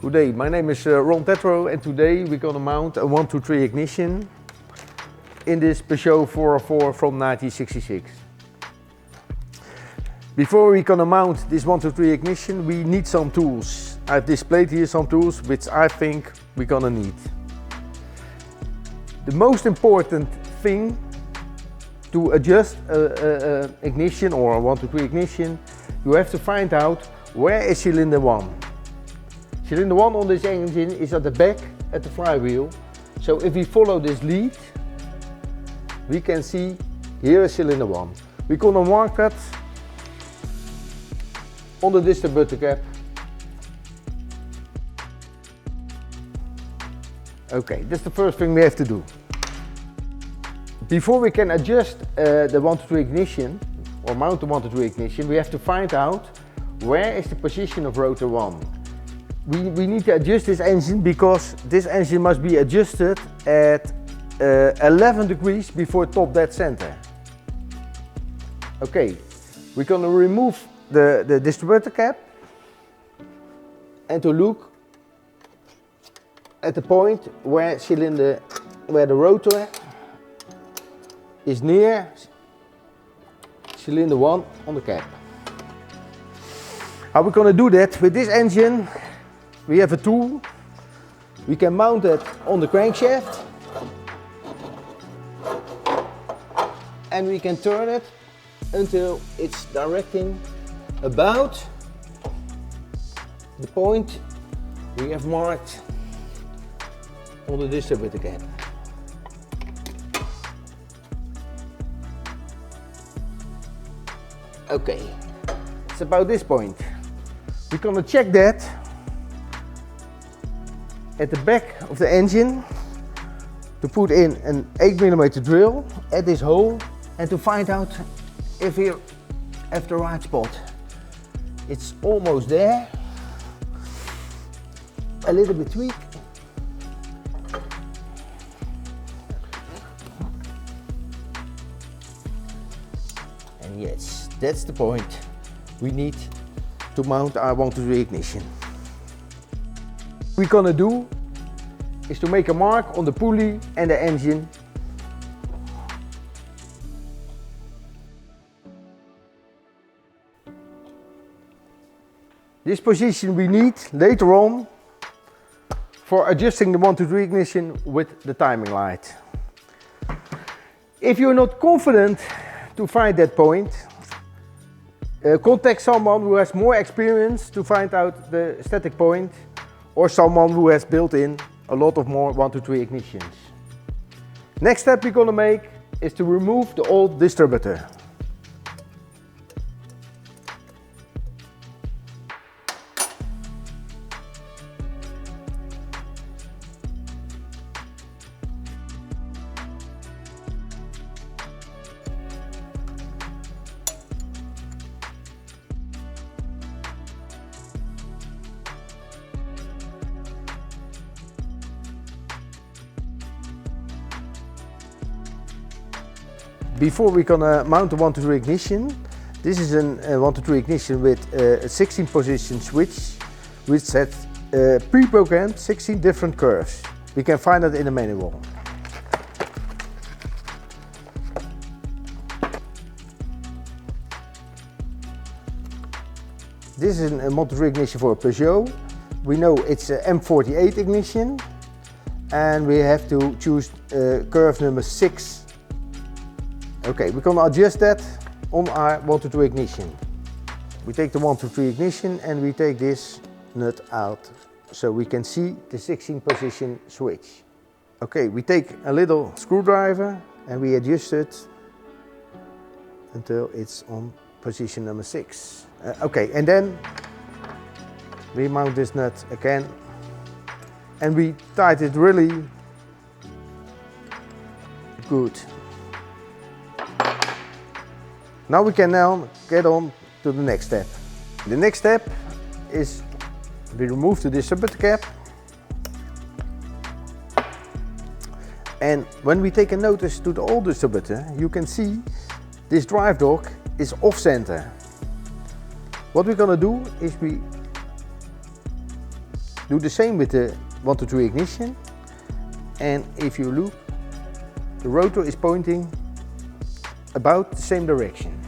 Good day, my name is Ron Tetro, and today we're going to mount a 123 ignition in this Peugeot 404 from 1966. Before we're going to mount this 123 ignition, we need some tools. I've displayed here some tools which I think we're going to need. The most important thing to adjust an ignition or a 123 ignition, you have to find out where is cylinder 1. Cylinder 1 on this engine is at the back at the flywheel. So if we follow this lead, we can see here is cylinder 1. We're going to mark that on the distributor cap. Okay, that's the first thing we have to do. Before we can adjust the 123 ignition or mount the 123 ignition, we have to find out where is the position of rotor 1. We need to adjust this engine because this engine must be adjusted at 11 degrees before top dead center. Okay, we're going to remove the distributor cap and to look at the point where the rotor is near cylinder 1 on the cap. How we're going to do that with this engine? We have a tool. We can mount it on the crankshaft and we can turn it until it's directing about the point we have marked on the distributor cap. Okay, it's about this point. We're going to check that at the back of the engine to put in an 8mm drill at this hole and to find out if we have the right spot. It's almost there. A little bit tweak. And yes, that's the point we need to mount our 123 ignition. What we're gonna do is to make a mark on the pulley and the engine. This position we need later on for adjusting the 123 ignition with the timing light. If you're not confident to find that point, contact someone who has more experience to find out the static point, or someone who has built in a lot of more 123 ignitions. Next step we're going to make is to remove the old distributor. Before we're gonna mount the 123 ignition, this is a 123 ignition with a 16 position switch which sets pre-programmed 16 different curves. We can find it in the manual. This is a 123 ignition for a Peugeot. We know it's a M48 ignition and we have to choose curve number 6. Okay, we're going to adjust that on our 123 ignition. We take the 123 ignition and we take this nut out so we can see the 16 position switch. Okay, we take a little screwdriver and we adjust it until it's on position number 6. Okay, and then we mount this nut again and we tight it really good. Now we can get on to the next step. The next step is we remove the distributor cap, and when we take a notice to the old distributor, you can see this drive dog is off center. What we're gonna do is we Do the same with the 123 ignition, and if you look, the rotor is pointing about the same direction.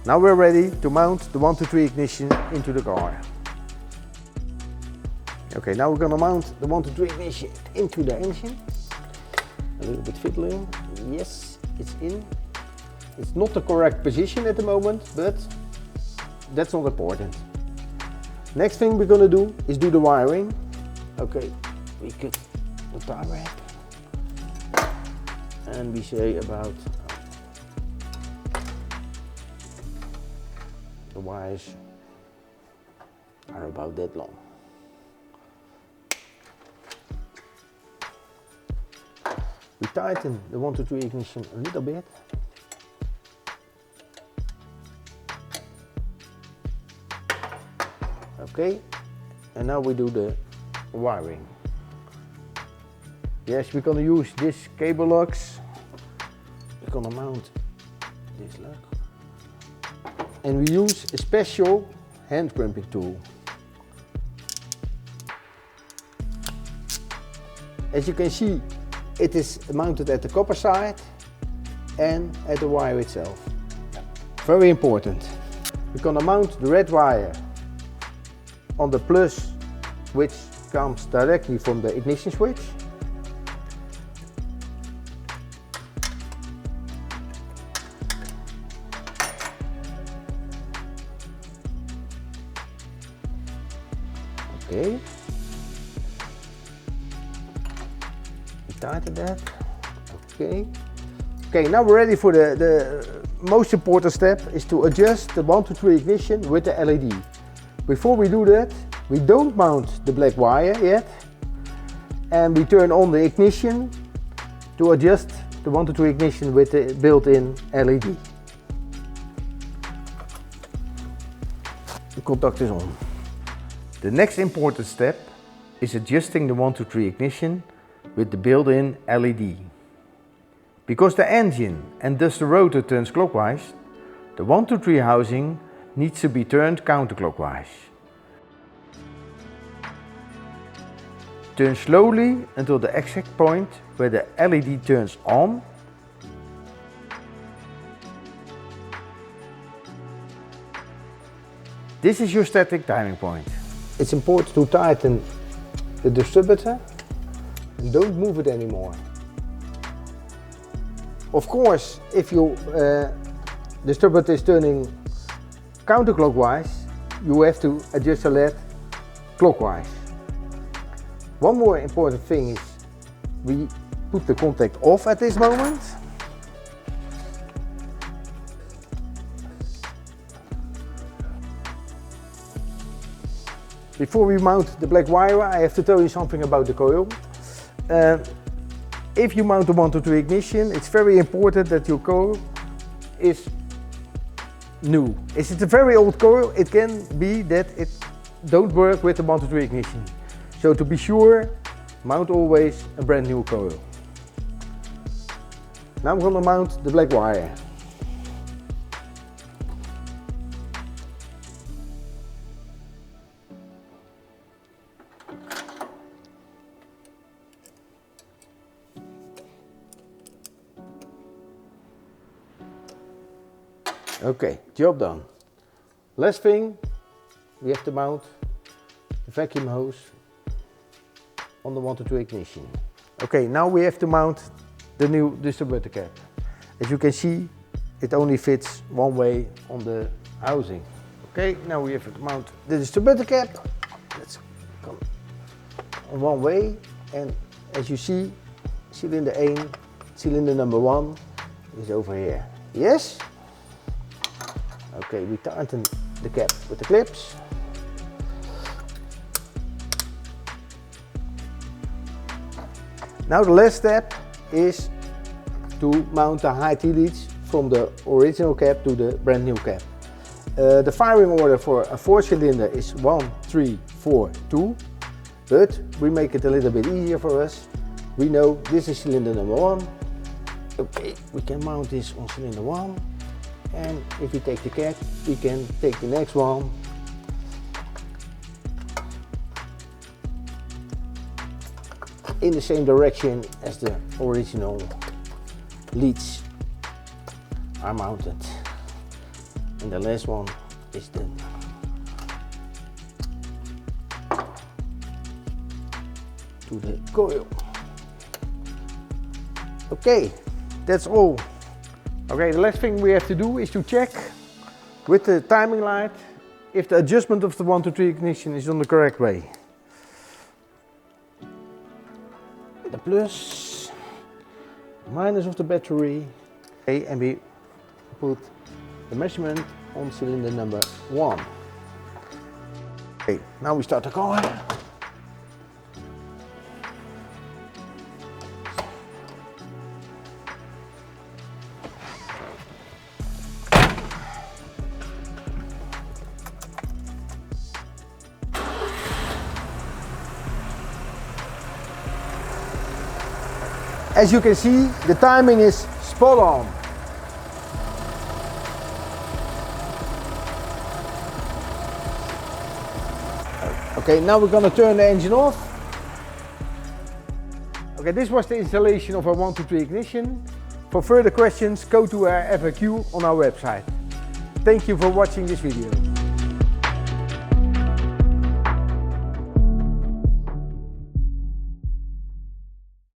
Now we're ready to mount the 123 ignition into the car. Okay, now we're gonna mount the 123 ignition into the engine. A little bit fiddling. Yes, it's in. It's not the correct position at the moment, but that's not important. Next thing we're gonna do is do the wiring. Okay, we cut the tie wrap. And we say about the wires are about that long. We tighten the 123 ignition a little bit. Okay, and now we do the wiring. Yes, we're gonna use this cable locks. We're gonna mount this lock. And we use a special hand crimping tool. As you can see, it is mounted at the copper side and at the wire itself. Very important. We're gonna mount the red wire on the plus, which comes directly from the ignition switch. Okay. We tighten that. Okay. Okay, now we're ready for the most important step is to adjust the 123 ignition with the LED. Before we do that, we don't mount the black wire yet, and we turn on the ignition to adjust the 123 ignition with the built-in LED. The contact is on. The next important step is adjusting the 123 ignition with the built-in LED. Because the engine and thus the rotor turns clockwise, the 123 housing needs to be turned counterclockwise. Turn slowly until the exact point where the LED turns on. This is your static timing point. It's important to tighten the distributor and don't move it anymore. Of course, if your distributor is turning counterclockwise, you have to adjust the LED clockwise. One more important thing is we put the contact off at this moment. Before we mount the black wire, I have to tell you something about the coil. If you mount the 123 ignition, it's very important that your coil is new. If it's a very old coil, it can be that it don't work with the 123 ignition. So to be sure, mount always a brand new coil. Now I'm going to mount the black wire. Okay, job done. Last thing, we have to mount the vacuum hose on the 123 ignition. Okay, now we have to mount the new distributor cap. As you can see, it only fits one way on the housing. Okay, now we have to mount the distributor cap. Let's come on one way, and as you see, cylinder 1, cylinder number 1 is over here. Yes? Okay, we tighten the cap with the clips. Now the last step is to mount the high T-leads from the original cap to the brand new cap. The firing order for a 4-cylinder is 1, 3, 4, 2, but we make it a little bit easier for us. We know this is cylinder number 1. Okay, we can mount this on cylinder 1. And if we take the cap, we can take the next one. in the same direction as the original leads are mounted. And the last one is the to the coil. Okay, that's all. Okay, the last thing we have to do is to check with the timing light if the adjustment of the 1 to 3 ignition is on the correct way. The plus, minus of the battery. Okay, and we put the measurement on cylinder number 1. Okay, now we start the car. As you can see, the timing is spot on. Okay, now we're going to turn the engine off. Okay, this was the installation of our 1 to 3 ignition. For further questions, go to our FAQ on our website. Thank you for watching this video.